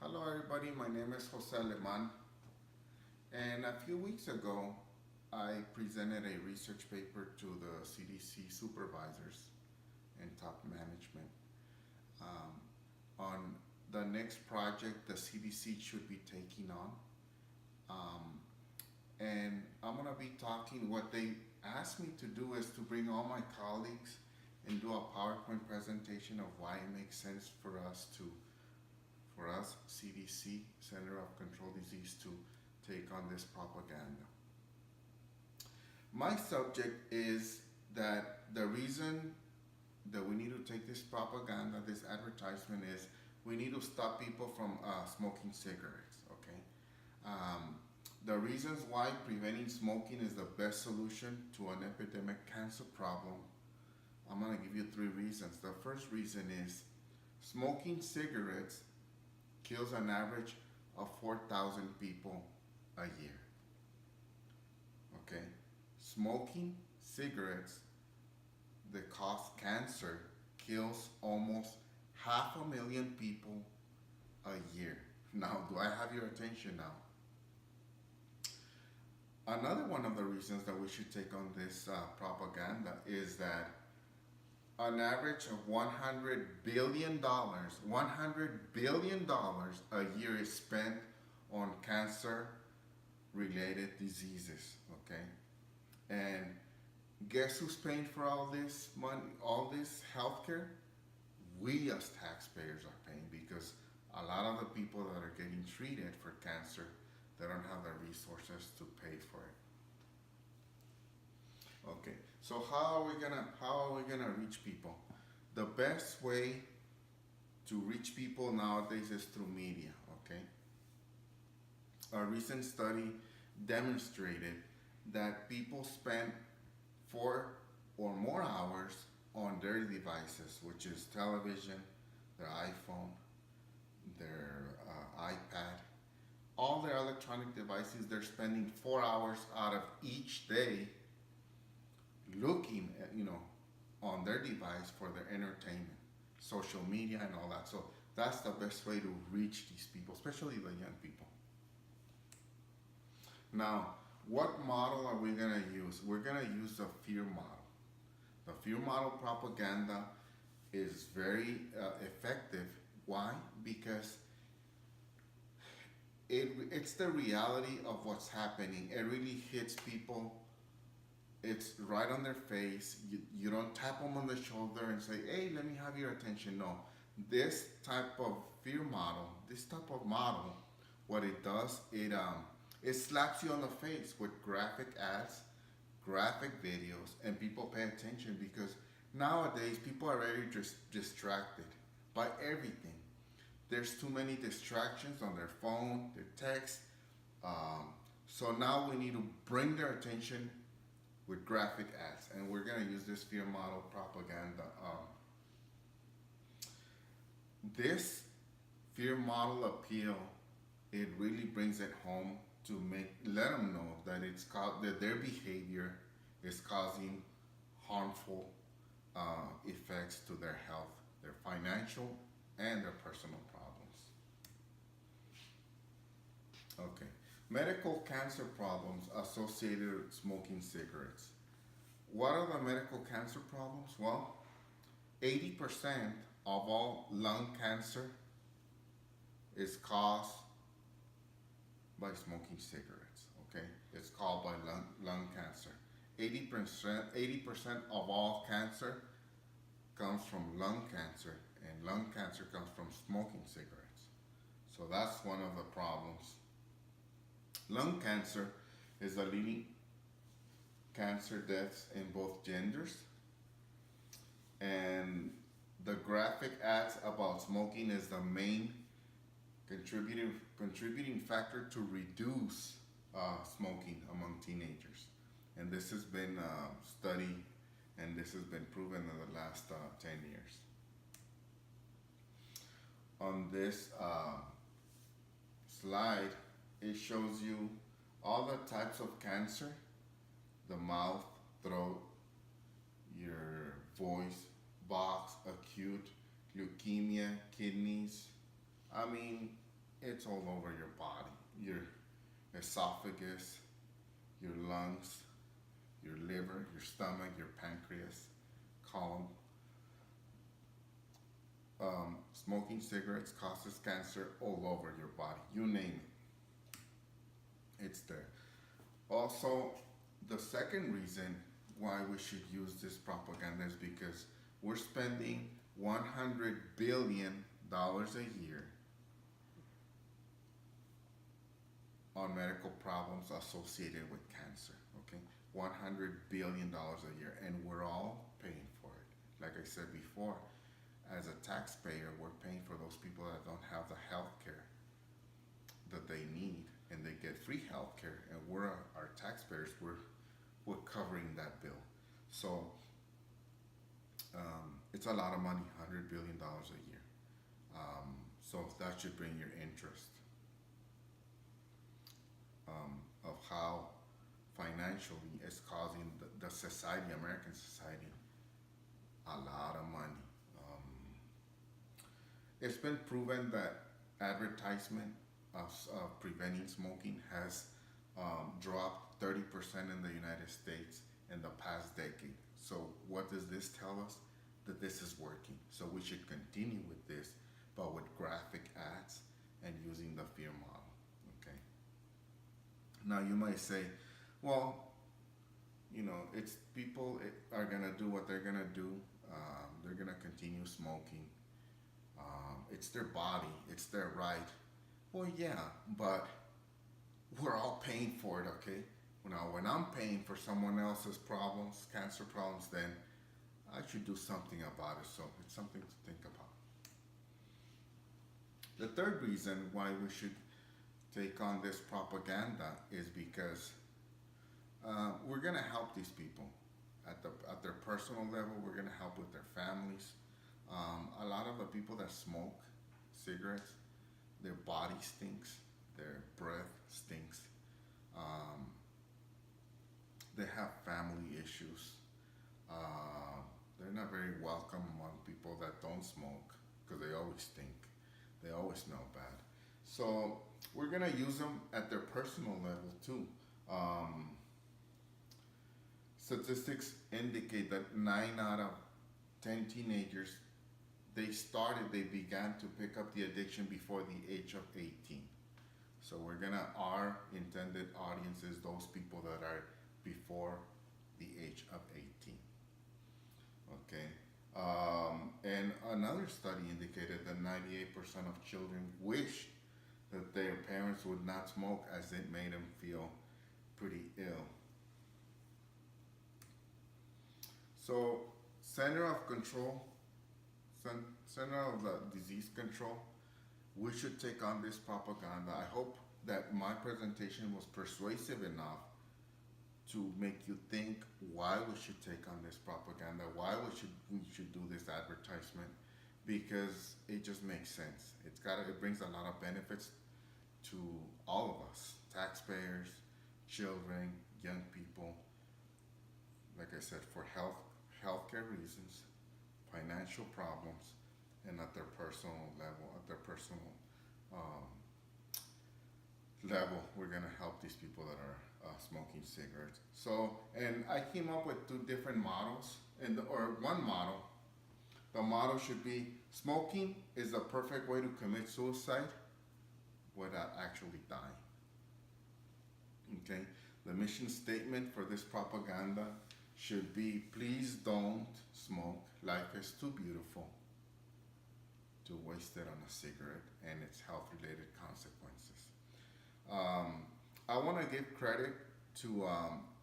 Hello everybody, my name is Jose Aleman, and a few weeks ago I presented a research paper to the CDC supervisors and top management um, on the next project the CDC should be taking on. Um, and I'm going to be talking, what they asked me to do is to bring all my colleagues and do a PowerPoint presentation of why it makes sense for us, CDC, Center of Control Disease, to take on this propaganda. My subject is that the reason that we need to take this propaganda, this advertisement, is we need to stop people from smoking cigarettes, okay? Um, the reasons why preventing smoking is the best solution to an epidemic cancer problem, I'm gonna give you three reasons. The first reason is smoking cigarettes kills an average of 4,000 people a year. Okay? Smoking cigarettes that cause cancer kills almost 500,000 people a year. Now, do I have your attention now? Another one of the reasons that we should take on this propaganda is that an average of $100 billion a year is spent on cancer related diseases, okay? And guess who's paying for all this money, all this healthcare? We as taxpayers are paying, because a lot of the people that are getting treated for cancer, they don't have the resources to pay for it. Okay, so how are we gonna reach people? The best way to reach people nowadays is through media, okay? A recent study demonstrated that people spend 4 or more hours on their devices, which is television, their iPhone, their iPad, all their electronic devices. They're spending 4 hours out of each day looking at, on their device for their entertainment, social media and all that. So that's the best way to reach these people, especially the young people. Now, what model are we gonna use? We're gonna use the fear model. The fear model propaganda is very effective. Why? Because it's the reality of what's happening. It really hits people. It's right on their face. You don't tap them on the shoulder and say, hey, let me have your attention. No. This type of fear model, what it does, it slaps you on the face with graphic ads, graphic videos, and people pay attention because nowadays people are very distracted by everything. There's too many distractions on their phone, their text. So now we need to bring their attention with graphic ads, and we're going to use this fear model propaganda. This fear model appeal, it really brings it home to let them know that that their behavior is causing harmful effects to their health, their financial and their personal problems. Okay, medical cancer problems associated with smoking cigarettes. What are the medical cancer problems? Well, 80% of all lung cancer is caused by smoking cigarettes, okay? It's called by lung cancer. 80% of all cancer comes from lung cancer, and lung cancer comes from smoking cigarettes. So that's one of the problems. Lung cancer is the leading cancer deaths in both genders, and the graphic ads about smoking is the main contributing factor to reduce smoking among teenagers. And this has been studied, and this has been proven in the last 10 years. On this slide, it shows you all the types of cancer: the mouth, throat, your voice box, acute, leukemia, kidneys. I mean, It's all over your body, your esophagus, your lungs, your liver, your stomach, your pancreas, colon. Smoking cigarettes causes cancer all over your body. You name it, it's there. Also, the second reason why we should use this propaganda is because we're spending $100 billion a year on medical problems associated with cancer. Okay, $100 billion a year, and we're all paying for it. Like I said before, as a taxpayer, we're paying for those people that don't have the health care that they need, and they get free health care, and we're our taxpayers. We're covering that bill. So it's a lot of money, $100 billion a year. So that should bring your interest of how financially it's causing the society, American society, a lot of money. It's been proven that advertisement of preventing smoking has dropped 30% in the United States in the past decade. So what does this tell us? That this is working. So we should continue with this, but with graphic ads and using the fear model. Okay. Now you might say, well, it's people are gonna do what they're gonna do. They're gonna continue smoking. It's their body. It's their right. Well, yeah, but we're all paying for it, okay? Now, when I'm paying for someone else's problems, cancer problems, then I should do something about it. So it's something to think about. The third reason why we should take on this propaganda is because we're gonna help these people at their personal level. We're gonna help with their families. A lot of the people that smoke cigarettes, their body stinks, their breath stinks. They have family issues. They're not very welcome among people that don't smoke because they always stink. They always smell bad. So we're gonna use them at their personal level too. Statistics indicate that 9 out of 10 teenagers they began to pick up the addiction before the age of 18. So our intended audience is those people that are before the age of 18. Okay. And another study indicated that 98% of children wish that their parents would not smoke as it made them feel pretty ill. So, Center of Control, Center of the Disease Control, we should take on this propaganda. I hope that my presentation was persuasive enough to make you think why we should take on this propaganda, why we should do this advertisement, because it just makes sense. It brings a lot of benefits to all of us, taxpayers, children, young people. Like I said, for healthcare reasons, financial problems, and at their personal level, we're gonna help these people that are smoking cigarettes. So, and I came up with 2 different models, or one model. The model should be: smoking is the perfect way to commit suicide without actually dying. Okay. The mission statement for this propaganda should be: please don't smoke. Life is too beautiful to waste it on a cigarette and its health-related consequences. I want to give credit to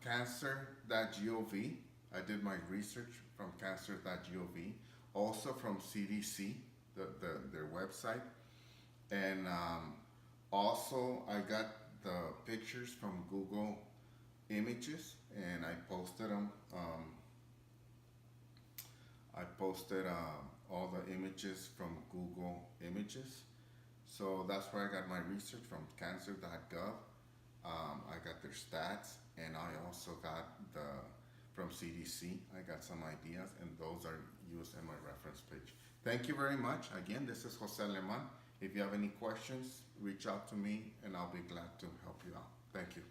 cancer.gov. I did my research from cancer.gov, also from CDC, their website, and also I got the pictures from Google Images, and I posted them. I posted all the images from Google Images. So that's where I got my research from, cancer.gov. I got their stats, and I also got from CDC. I got some ideas, and those are used in my reference page. Thank you very much. Again, this is Jose Aleman, If you have any questions, reach out to me and I'll be glad to help you out. Thank you.